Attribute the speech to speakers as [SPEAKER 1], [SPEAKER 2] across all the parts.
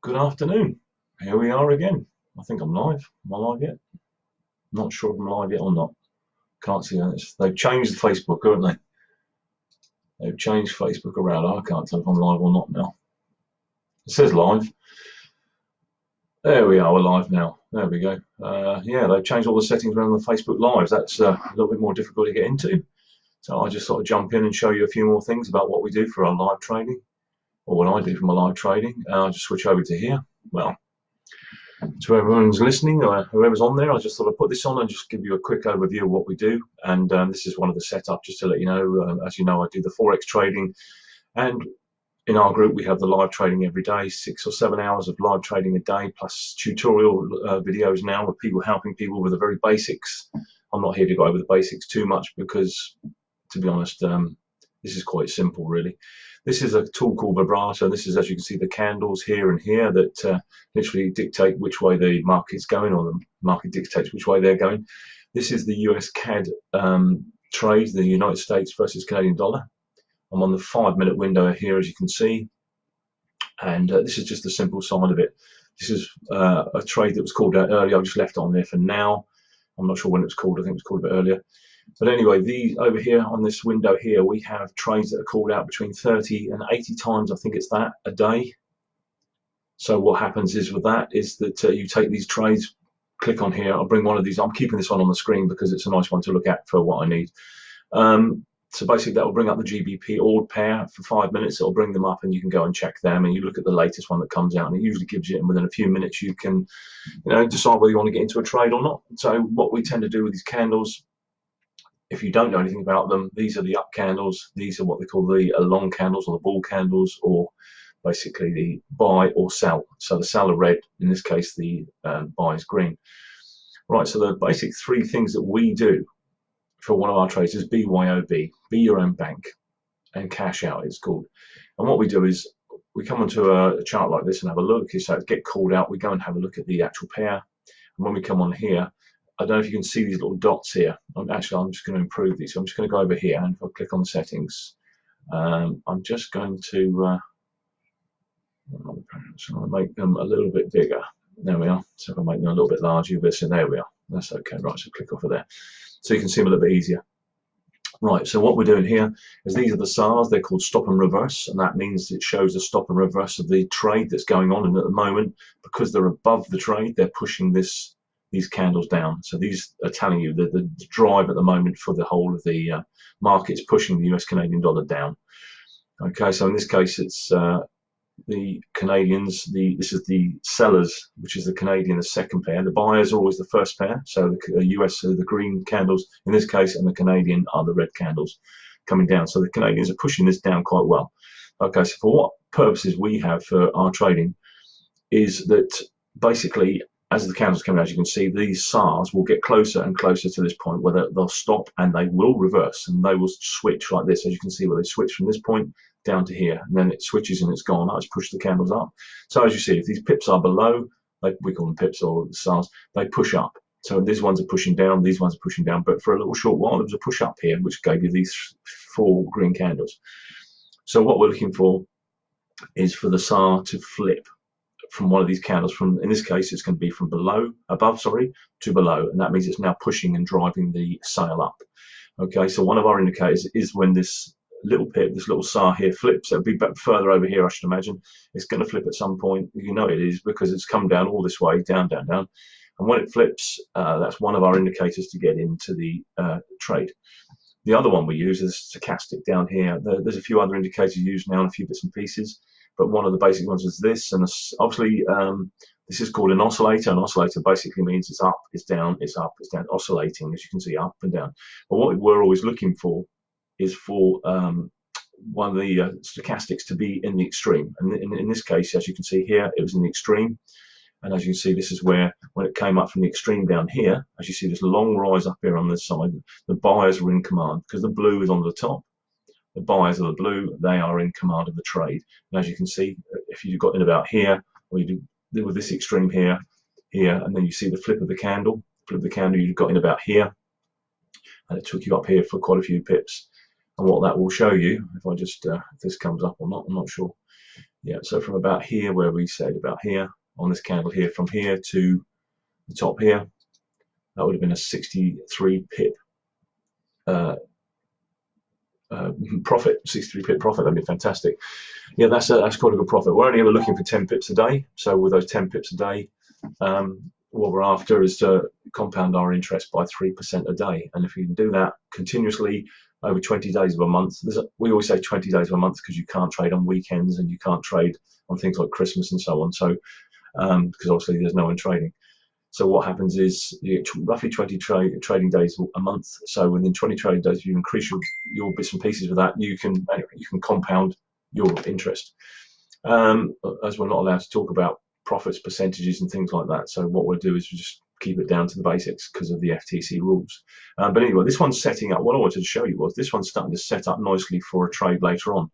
[SPEAKER 1] Good afternoon. Here we are again. I think I'm live. Am I live yet? Not sure if I'm live yet or not. Can't see this. They've changed Facebook, haven't they? They've changed Facebook around. I can't tell if I'm live or not now. It says live. There we are. We're live now. There we go. Yeah, they've changed all the settings around the Facebook Lives. That's a little bit more difficult to get into. So I just sort of jump in and show you a few more things about what we do for our live trading, or what I do for my live trading. I'll just switch over to here. Well, to everyone who's listening, or whoever's on there, I just thought I'd put this on and just give you a quick overview of what we do. And this is one of the setups, just to let you know. As you know, I do the Forex trading, and in our group we have the live trading every day, 6 or 7 hours of live trading a day, plus tutorial videos now with people helping people with the very basics. I'm not here to go over the basics too much because, to be honest, this is quite simple, really. This is a tool called Vibrato. This is, as you can see, the candles here and here that literally dictate which way the market's going, or the market dictates which way they're going. This is the US CAD trade, the United States versus Canadian dollar. I'm on the 5-minute window here, as you can see, and this is just the simple side of it. This is a trade that was called out earlier. I've just left it on there for now. I'm not sure when it was called. I think it was called a bit earlier. But anyway, these over here on this window here, we have trades that are called out between 30 and 80 times, I think it's that, a day. So what happens is with that is that you take these trades, click on here, I'll bring one of these, I'm keeping this one on the screen because it's a nice one to look at for what I need. So basically that will bring up the GBP odd pair for 5 minutes. It'll bring them up and you can go and check them, and you look at the latest one that comes out, and it usually gives you, and within a few minutes you can decide whether you want to get into a trade or not. So what we tend to do with these candles, if you don't know anything about them, these are the up candles. These are what they call the long candles, or the bull candles, or basically the buy or sell. So the sell are red. In this case, the buy is green. Right, so the basic 3 things that we do for one of our trades is BYOB, be your own bank, and cash out, it's called. And what we do is we come onto a chart like this and have a look. So get called out, we go and have a look at the actual pair. And when we come on here, I don't know if you can see these little dots here. I'm just going to improve these. So I'm just going to go over here, and if I click on the settings, I'm just going to make them a little bit bigger. There we are. So if I make them a little bit larger, you'll be able to see, there we are. That's okay. Right, so click off of there. So you can see them a little bit easier. Right, so what we're doing here is these are the SARs. They're called stop and reverse, and that means it shows the stop and reverse of the trade that's going on. And at the moment, because they're above the trade, they're pushing these candles down. So these are telling you that the drive at the moment for the whole of the market's pushing the US Canadian dollar down. Okay, so in this case, it's the Canadians, this is the sellers, which is the Canadian, the second pair. The buyers are always the first pair. So the US are the green candles in this case, and the Canadian are the red candles coming down. So the Canadians are pushing this down quite well. Okay, so for what purposes we have for our trading is that basically, as the candles come out, as you can see, these SARs will get closer and closer to this point where they'll stop, and they will reverse, and they will switch like this, as you can see, where they switch from this point down to here, and then it switches and it's gone. Now it's pushed the candles up. So as you see, if these pips are below, we call them pips or the SARs, they push up. So these ones are pushing down, these ones are pushing down, but for a little short while there was a push up here, which gave you these 4 green candles. So what we're looking for is for the SAR to flip from one of these candles, in this case it's going to be from above to below, and that means it's now pushing and driving the sale up. Okay, so one of our indicators is when this little pip, this little SAR here flips. It'll be further over here, I should imagine. It's going to flip at some point. You know it is, because it's come down all this way, down, down, down. And when it flips, that's one of our indicators to get into the trade. The other one we use is stochastic down here. There's a few other indicators used now and a few bits and pieces, but one of the basic ones is this. And obviously, this is called an oscillator. An oscillator basically means it's up, it's down, it's up, it's down, oscillating, as you can see, up and down. But what we're always looking for is for one of the stochastics to be in the extreme. And in this case, as you can see here, it was in the extreme. And as you can see, this is where, when it came up from the extreme down here, as you see this long rise up here on this side, the buyers were in command, because the blue is on the top. The buyers of the blue, they are in command of the trade. And as you can see, if you got in about here, or you do with this extreme here, and then you see the flip of the candle, you got in about here, and it took you up here for quite a few pips. And what that will show you, if I just, if this comes up or not, I'm not sure. Yeah, so from about here, where we said about here on this candle here, from here to the top here, that would have been a 63 pip uh, profit. 63 pip profit. That'd be fantastic. Yeah, that's quite a good profit. We're only ever looking for 10 pips a day. So with those 10 pips a day, what we're after is to compound our interest by 3% a day. And if you can do that continuously over 20 days of a month, we always say 20 days of a month because you can't trade on weekends and you can't trade on things like Christmas and so on. So because obviously there's no one trading. So what happens is you get roughly 20 trading days a month. So within 20 trading days, if you increase your bits and pieces with that, you can compound your interest. As we're not allowed to talk about profits, percentages, and things like that. So what we'll do is we just keep it down to the basics because of the FTC rules. But anyway, this one's setting up. What I wanted to show you was this one's starting to set up nicely for a trade later on.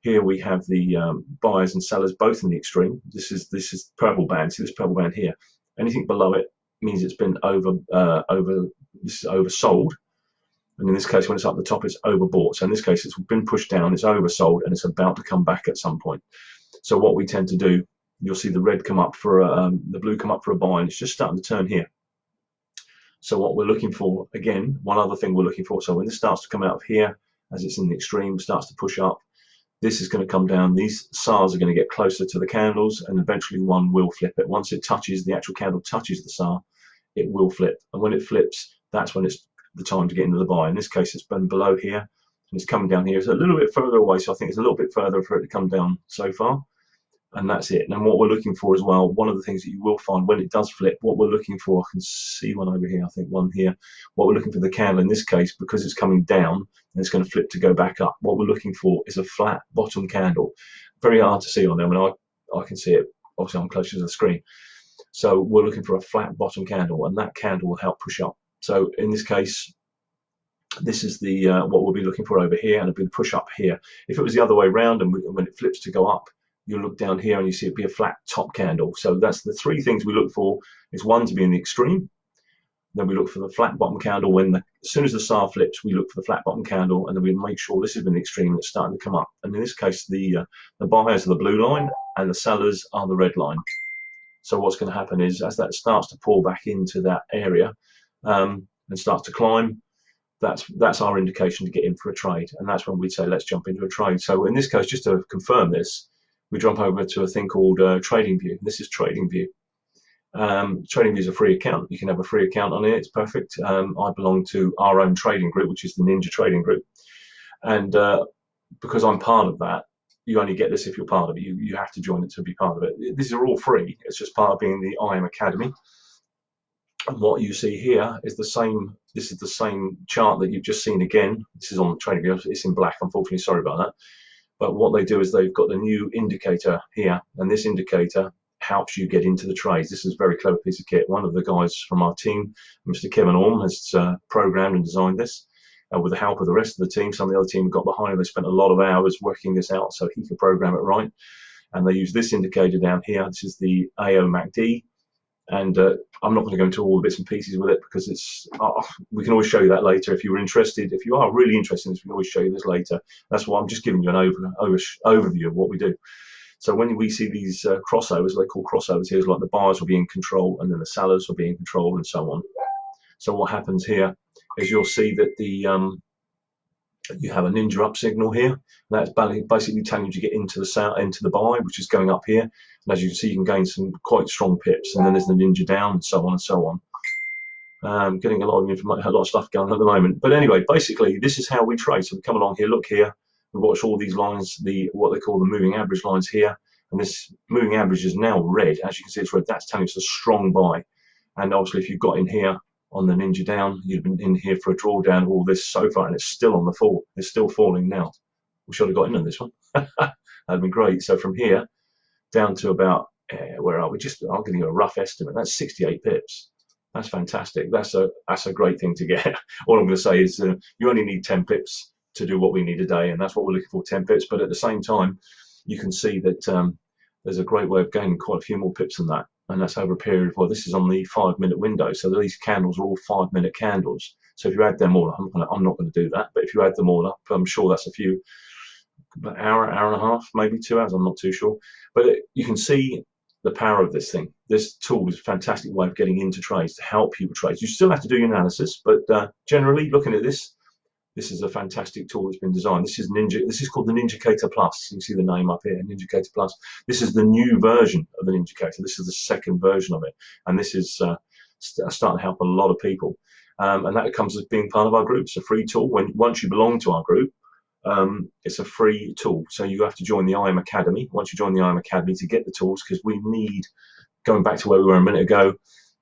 [SPEAKER 1] Here we have the buyers and sellers both in the extreme. This is purple band. See this purple band here? Anything below it means it's been oversold. And in this case, when it's up the top, it's overbought. So in this case, it's been pushed down, it's oversold, and it's about to come back at some point. So what we tend to do, you'll see the red come up for the blue come up for a buy, and it's just starting to turn here. So what we're looking for, again, one other thing we're looking for. So when this starts to come out of here, as it's in the extreme, starts to push up, this is going to come down. These SARs are going to get closer to the candles, and eventually one will flip it. Once it touches, the actual candle touches the SAR, it will flip. And when it flips, that's when it's the time to get into the buy. In this case, it's been below here, and it's coming down here. It's a little bit further away, so I think it's a little bit further for it to come down so far. And that's it. And what we're looking for as well, one of the things that you will find when it does flip, what we're looking for, I can see one over here, I think one here. What we're looking for the candle in this case, because it's coming down and it's going to flip to go back up, what we're looking for is a flat bottom candle. Very hard to see on there. I mean, I can see it, obviously I'm closer to the screen. So we're looking for a flat bottom candle, and that candle will help push up. So in this case, this is the what we'll be looking for over here, and it'll be the push up here. If it was the other way around, and when it flips to go up, you'll look down here and you see it be a flat top candle. So that's the three things we look for. Is one, to be in the extreme. Then we look for the flat bottom candle. As soon as the SAR flips, we look for the flat bottom candle, and then we make sure this has been the extreme that's starting to come up. And in this case, the buyers are the blue line and the sellers are the red line. So what's going to happen is, as that starts to pull back into that area and starts to climb, that's our indication to get in for a trade. And that's when we'd say, let's jump into a trade. So in this case, just to confirm this, we jump over to a thing called TradingView. This is TradingView. TradingView is a free account. You can have a free account on it. It's perfect. I belong to our own trading group, which is the Ninja Trading Group. And because I'm part of that, you only get this if you're part of it. You have to join it to be part of it. These are all free. It's just part of being the IM Academy. And what you see here is the same. This is the same chart that you've just seen again. This is on TradingView. It's in black, unfortunately. Sorry about that. But what they do is they've got the new indicator here, and this indicator helps you get into the trades. This is a very clever piece of kit. One of the guys from our team, Mr. Kevin Orm, has programmed and designed this with the help of the rest of the team. Some of the other team got behind him. They spent a lot of hours working this out so he could program it right. And they use this indicator down here. This is the AO MACD. And I'm not going to go into all the bits and pieces with it because we can always show you that later if you're interested. If you are really interested in this, we can always show you this later. That's why I'm just giving you an overview of what we do. So when we see these crossovers, they call crossovers here, like the buyers will be in control and then the sellers will be in control and so on. So what happens here is you'll see that you have a ninja up signal here. That's basically telling you to get into the buy, which is going up here. And as you can see, you can gain some quite strong pips. And then there's the ninja down, and so on and so on. Getting a lot of information, a lot of stuff going on at the moment. But anyway, basically, this is how we trade. So we come along here, look here. We watch all these lines, what they call the moving average lines here. And this moving average is now red. As you can see, it's red. That's telling us a strong buy. And obviously, if you've got in here on the ninja down, you've been in here for a drawdown of all this so far, and it's still on the fall. It's still falling now. We should have got in on this one. That'd been great. So from here down to about where are we? I'm giving you a rough estimate. That's 68 pips. That's fantastic. That's a great thing to get. All I'm going to say is you only need 10 pips to do what we need a day, and that's what we're looking for, 10 pips. But at the same time, you can see that there's a great way of gaining quite a few more pips than that. And that's over a period of, well, this is on the 5-minute window. So these candles are all 5-minute candles. So if you add them all up, I'm not going to do that, but if you add them all up, I'm sure that's a few about hour and a half, maybe 2 hours, I'm not too sure. But you can see the power of this thing. This tool is a fantastic way of getting into trades to help you with trades. You still have to do your analysis, but generally looking at this, this is a fantastic tool that's been designed. This is Ninja. This is called the Ninjacator Plus. You can see the name up here, Ninjacator Plus. This is the new version of the Ninjacator. This is the second version of it, and this is starting to help a lot of people. And that comes as being part of our group. It's a free tool. Once you belong to our group, it's a free tool. So you have to join the IM Academy. Once you join the IM Academy to get the tools, because we need, going back to where we were a minute ago,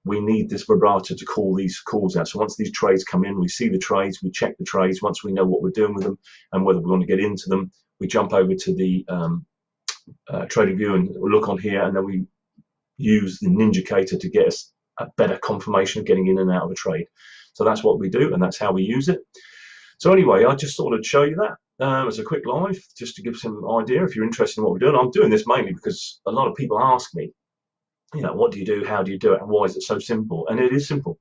[SPEAKER 1] we need this vibrato to call these calls out. So once these trades come in, we see the trades, we check the trades. Once we know what we're doing with them and whether we want to get into them, we jump over to the trading view and look on here, and then we use the Ninjacator to get us a better confirmation of getting in and out of a trade. So that's what we do, and that's how we use it. So anyway, I just thought I'd show you that as a quick live, just to give some idea if you're interested in what we're doing. I'm doing this mainly because a lot of people ask me, you know, what do you do, how do you do it, and why is it so simple? And it is simple.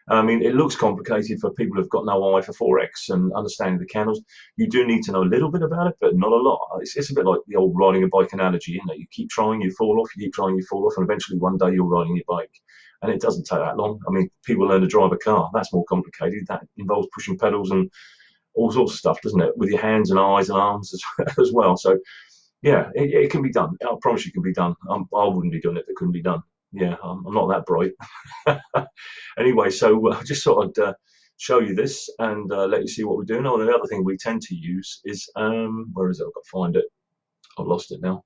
[SPEAKER 1] I mean, it looks complicated for people who've got no eye for Forex and understanding the candles. You do need to know a little bit about it, but not a lot. It's a bit like the old riding a bike analogy, you know, you keep trying, you fall off, you keep trying, you fall off, and eventually one day you're riding your bike. And it doesn't take that long. I mean, people learn to drive a car. That's more complicated. That involves pushing pedals and all sorts of stuff, doesn't it? With your hands and eyes and arms as well. So, yeah, it can be done. I promise you it can be done. I wouldn't be doing it if it couldn't be done. Yeah, I'm not that bright. Anyway, so I just thought I'd show you this and let you see what we're doing. Oh, and the other thing we tend to use is, where is it? I've got to find it. I've lost it now.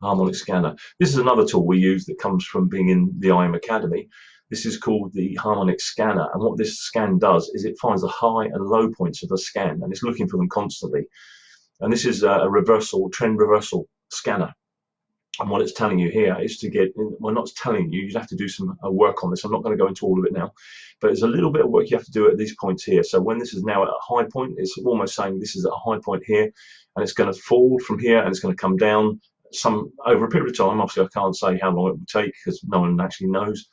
[SPEAKER 1] Harmonic Scanner. This is another tool we use that comes from being in the IM Academy. This is called the Harmonic Scanner, and what this scan does is it finds the high and low points of a scan, and it's looking for them constantly. And this is a trend reversal scanner. And what it's telling you here is to get, well, not telling you, you have to do some work on this. I'm not going to go into all of it now, but there's a little bit of work you have to do at these points here. So when this is now at a high point, it's almost saying this is at a high point here, and it's going to fall from here, and it's going to come down some over a period of time. Obviously, I can't say how long it will take because no one actually knows.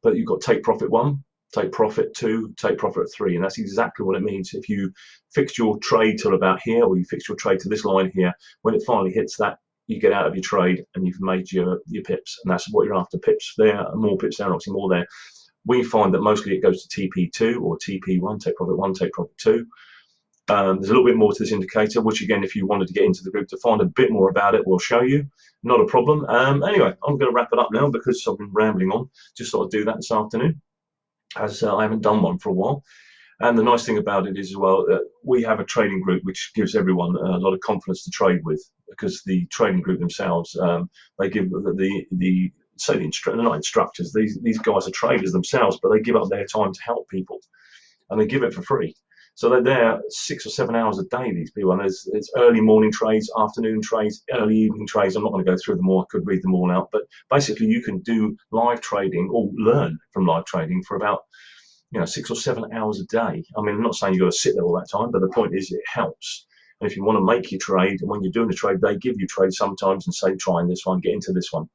[SPEAKER 1] But you've got take profit 1, take profit 2, take profit 3, and that's exactly what it means. If you fixed your trade till about here, or you fixed your trade to this line here, when it finally hits that, you get out of your trade and you've made your pips, and that's what you're after. Pips there, more pips there, obviously more there. We find that mostly it goes to TP2 or TP1, take profit 1, take profit 2. There's a little bit more to this indicator, which again, if you wanted to get into the group to find a bit more about it, we'll show you. Not a problem. Anyway, I'm going to wrap it up now because I've been rambling on. Just thought I'd do that this afternoon, as I haven't done one for a while. And the nice thing about it is as well that we have a trading group which gives everyone a lot of confidence to trade with, because the trading group themselves, they give the they're not instructors, these guys are traders themselves, but they give up their time to help people, and they give it for free. So they're there 6 or 7 hours a day, these people, and there's early morning trades, afternoon trades, early evening trades. I'm not going to go through them all, I could read them all out, but basically you can do live trading or learn from live trading for about 6 or 7 hours a day. I mean, I'm not saying you've got to sit there all that time, but the point is it helps. And if you want to make your trade, and when you're doing a trade, they give you trades sometimes and say, try in this one, get into this one.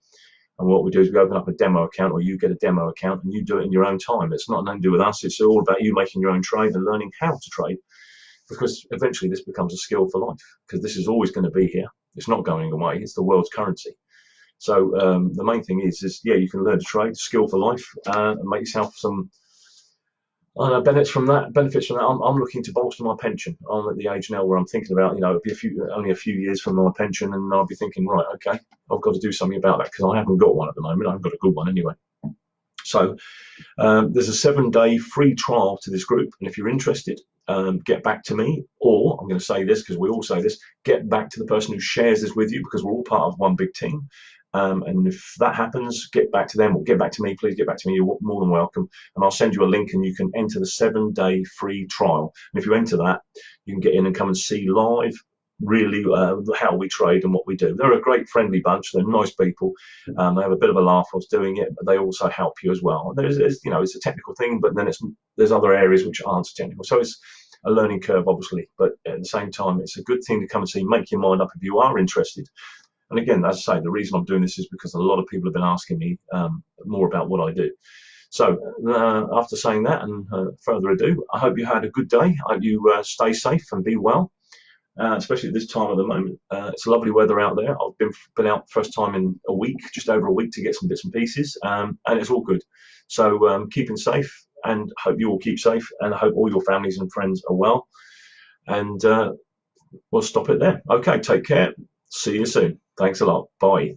[SPEAKER 1] And what we do is we open up a demo account, or you get a demo account, and you do it in your own time. It's not nothing to do with us. It's all about you making your own trade and learning how to trade, because eventually this becomes a skill for life, because this is always going to be here. It's not going away. It's the world's currency. So the main thing is yeah, you can learn to trade, skill for life, and make yourself some benefits from that. I'm looking to bolster my pension. I'm at the age now where I'm thinking about, it'll be only a few years from my pension, and I'll be thinking, right, okay, I've got to do something about that, because I haven't got one at the moment. I haven't got a good one anyway. So there's a 7-day free trial to this group, and if you're interested, get back to me, or I'm going to say this because we all say this, get back to the person who shares this with you, because we're all part of one big team. And if that happens, get back to them, or get back to me. Please get back to me. You're more than welcome. And I'll send you a link, and you can enter the 7-day free trial. And if you enter that, you can get in and come and see live, really, how we trade and what we do. They're a great, friendly bunch. They're nice people. They have a bit of a laugh whilst doing it, but they also help you as well. There's it's a technical thing, but then there's other areas which aren't technical. So it's a learning curve, obviously. But at the same time, it's a good thing to come and see. Make your mind up if you are interested. And again, as I say, the reason I'm doing this is because a lot of people have been asking me more about what I do. So after saying that, and further ado, I hope you had a good day. I hope you stay safe and be well. especially at this time of the moment. It's lovely weather out there. I've been out first time in a week, just over a week, to get some bits and pieces, and it's all good. So keeping safe, and hope you all keep safe, and I hope all your families and friends are well. And we'll stop it there. Okay, take care. See you soon. Thanks a lot. Bye.